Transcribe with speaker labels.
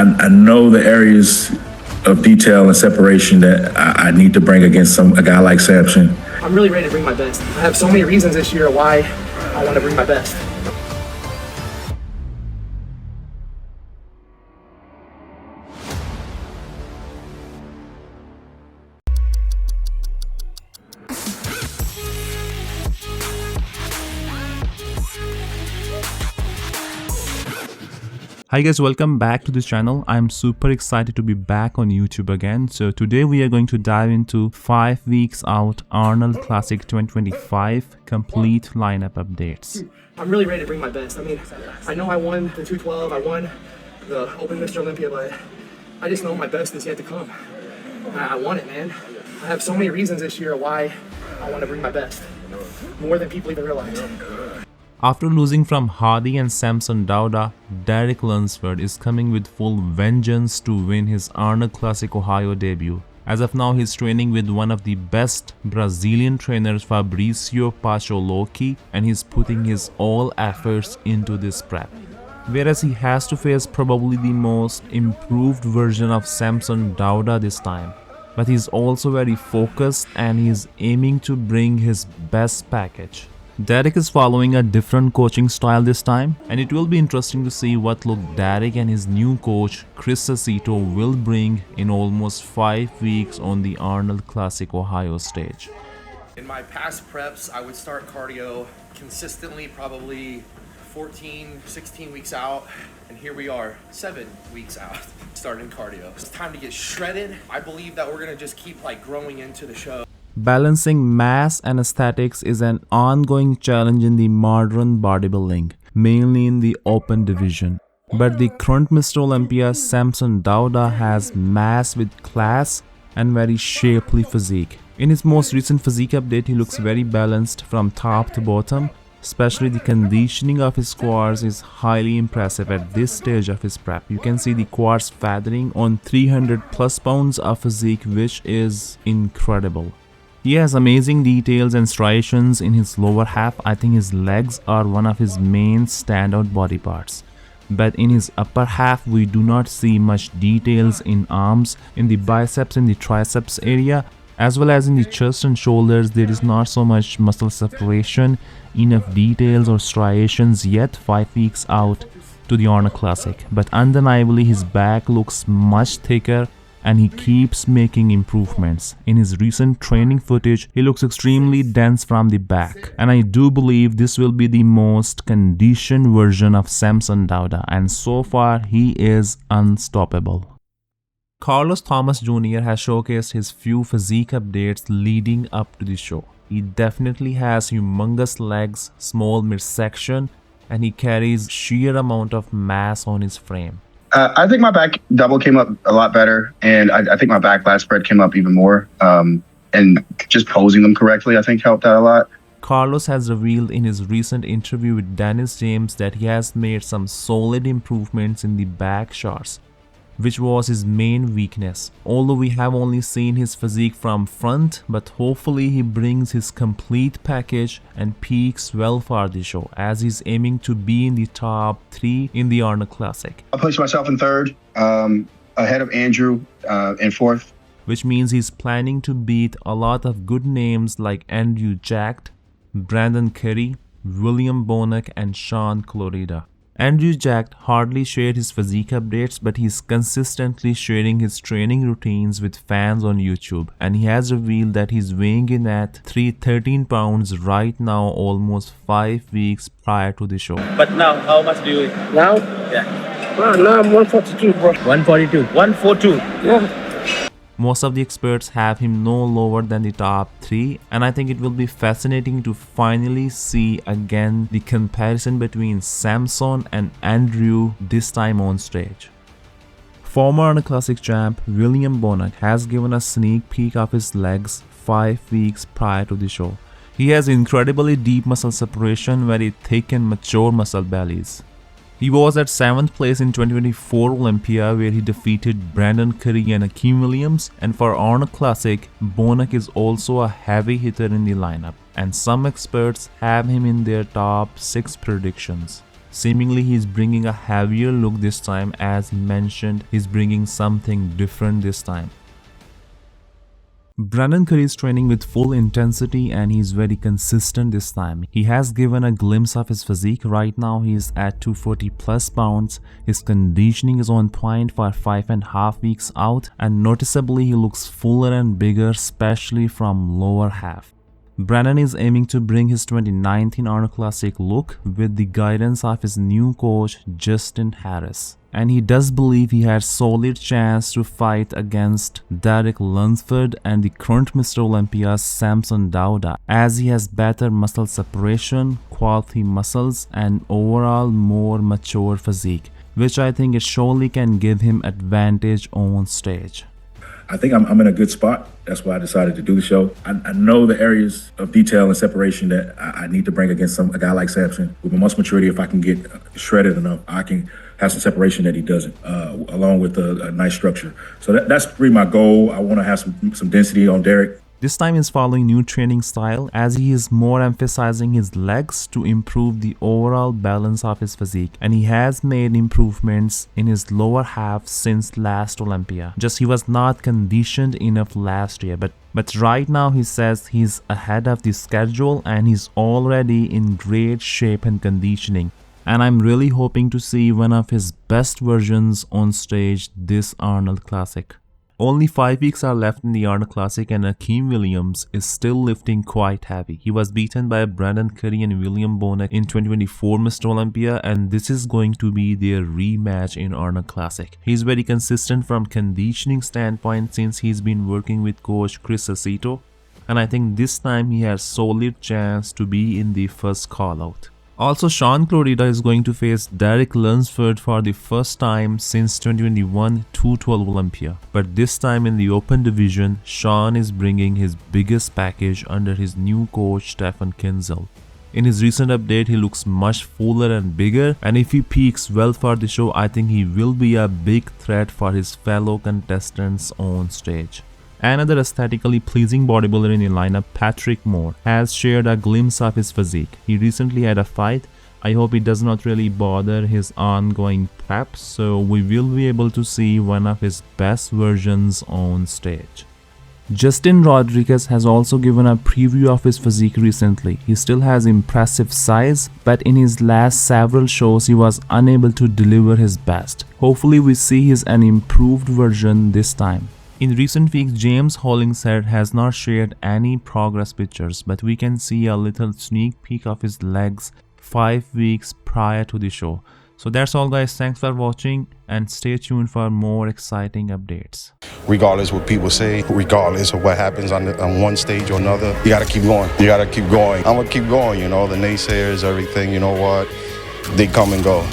Speaker 1: I know the areas of detail and separation that I need to bring against a guy like Samson.
Speaker 2: I'm really ready to bring my best. I have so many reasons this year why I want to bring my best.
Speaker 3: Hi guys, welcome back to this channel. I'm super excited to be back on YouTube again. So today we are going to dive into 5 weeks out Arnold Classic 2025 complete lineup updates.
Speaker 2: I'm really ready to bring my best. I mean, I know I won the 212, I won the Open Mr Olympia, but I just know my best is yet to come. I want it, man. I have so many reasons this year why I want to bring my best. More than people even realize.
Speaker 3: After losing from Hardy and Samson Dauda, Derek Lunsford is coming with full vengeance to win his Arnold Classic Ohio debut. As of now, he's training with one of the best Brazilian trainers, Fabrício Pacholoki, and he's putting his all efforts into this prep. Whereas he has to face probably the most improved version of Samson Dauda this time. But he's also very focused and he's aiming to bring his best package. Derek is following a different coaching style this time, and it will be interesting to see what look Derek and his new coach Chris Aceto will bring in almost 5 weeks on the Arnold Classic Ohio stage.
Speaker 4: In my past preps, I would start cardio consistently, probably 14, 16 weeks out, and here we are 7 weeks out starting cardio. It's time to get shredded. I believe that we're gonna just keep like growing into the show.
Speaker 3: Balancing mass and aesthetics is an ongoing challenge in the modern bodybuilding, mainly in the open division. But the current Mr. Olympia Samson Dauda has mass with class and very shapely physique. In his most recent physique update, he looks very balanced from top to bottom. Especially the conditioning of his quads is highly impressive at this stage of his prep. You can see the quads feathering on 300 plus pounds of physique, which is incredible. He has amazing details and striations in his lower half. I think his legs are one of his main standout body parts. But in his upper half, we do not see much details in arms, in the biceps and the triceps area, as well as in the chest and shoulders. There is not so much muscle separation, enough details or striations yet 5 weeks out to the Arnold Classic. But undeniably his back looks much thicker and he keeps making improvements. In his recent training footage, he looks extremely dense from the back, and I do believe this will be the most conditioned version of Samson Dauda, and so far he is unstoppable. Carlos Thomas Jr. has showcased his few physique updates leading up to the show. He definitely has humongous legs, small midsection, and he carries sheer amount of mass on his frame.
Speaker 5: I think my back double came up a lot better, and I think my back lat spread came up even more. And just posing them correctly, I think, helped out a lot.
Speaker 3: Carlos has revealed in his recent interview with Dennis James that he has made some solid improvements in the back shots, which was his main weakness. Although we have only seen his physique from front, but hopefully he brings his complete package and peaks well for the show, as he's aiming to be in the top 3 in the Arnold Classic.
Speaker 5: I placed myself in 3rd, ahead of Andrew in 4th.
Speaker 3: Which means he's planning to beat a lot of good names like Andrew Jacked, Brandon Curry, William Bonac, and Sean Clorida. Andrew Jack hardly shared his physique updates, but he's consistently sharing his training routines with fans on YouTube, and he has revealed that he's weighing in at 313 pounds right now, almost 5 weeks prior to the show.
Speaker 6: But now, how much do you weigh?
Speaker 2: Now?
Speaker 6: Yeah.
Speaker 2: Well, now I'm 142, bro.
Speaker 6: 142. 142.
Speaker 2: Yeah.
Speaker 3: Most of the experts have him no lower than the top 3, and I think it will be fascinating to finally see again the comparison between Samson and Andrew, this time on stage. Former Arnold Classic champ William Bonac has given a sneak peek of his legs 5 weeks prior to the show. He has incredibly deep muscle separation, very thick and mature muscle bellies. He was at 7th place in 2024 Olympia, where he defeated Brandon Curry and Akeem Williams, and for Arnold Classic, Bonac is also a heavy hitter in the lineup, and some experts have him in their top 6 predictions. Seemingly he's bringing a heavier look this time, as he mentioned he's bringing something different this time. Brandon Curry is training with full intensity and he's very consistent this time. He has given a glimpse of his physique. Right now he is at 240 plus pounds. His conditioning is on point for 5.5 weeks out, and noticeably he looks fuller and bigger, especially from lower half. Brandon is aiming to bring his 2019 Arnold Classic look with the guidance of his new coach Justin Harris. And he does believe he has solid chance to fight against Lunsford and the current Mr Olympia Samson Dauda, as he has better muscle separation, quality muscles and overall more mature physique, which I think it surely can give him advantage on stage.
Speaker 1: I think I'm in a good spot. That's why I decided to do the show. I know the areas of detail and separation that I need to bring against a guy like Samson. With my muscle maturity, if I can get shredded enough, I can have some separation that he doesn't, along with a nice structure. So that's really my goal. I want to have some density on Derek.
Speaker 3: This time he's following new training style, as he is more emphasizing his legs to improve the overall balance of his physique, and he has made improvements in his lower half since last Olympia. Just he was not conditioned enough last year, but right now he says he's ahead of the schedule and he's already in great shape and conditioning. And I'm really hoping to see one of his best versions on stage this Arnold Classic. Only 5 weeks are left in the Arnold Classic and Akeem Williams is still lifting quite heavy. He was beaten by Brandon Curry and William Bonac in 2024 Mr Olympia, and this is going to be their rematch in Arnold Classic. He's very consistent from conditioning standpoint since he's been working with coach Chris Aceto, and I think this time he has solid chance to be in the first call out. Also, Sean Clorida is going to face Lunsford for the first time since 2021 212 Olympia. But this time in the open division, Sean is bringing his biggest package under his new coach Stefan Kinzel. In his recent update, he looks much fuller and bigger, and if he peaks well for the show, I think he will be a big threat for his fellow contestants on stage. Another aesthetically pleasing bodybuilder in the lineup, Patrick Moore, has shared a glimpse of his physique. He recently had a fight. I hope it does not really bother his ongoing prep, so we will be able to see one of his best versions on stage. Justin Rodriguez has also given a preview of his physique recently. He still has impressive size, but in his last several shows he was unable to deliver his best. Hopefully we see an improved version this time. In recent weeks, James Hollingshead has not shared any progress pictures, but we can see a little sneak peek of his legs 5 weeks prior to the show. So that's all guys, thanks for watching and stay tuned for more exciting updates.
Speaker 7: Regardless what people say, regardless of what happens on one stage or another, you gotta keep going. You gotta keep going. I'm gonna keep going, you know, the naysayers, everything, you know what, they come and go.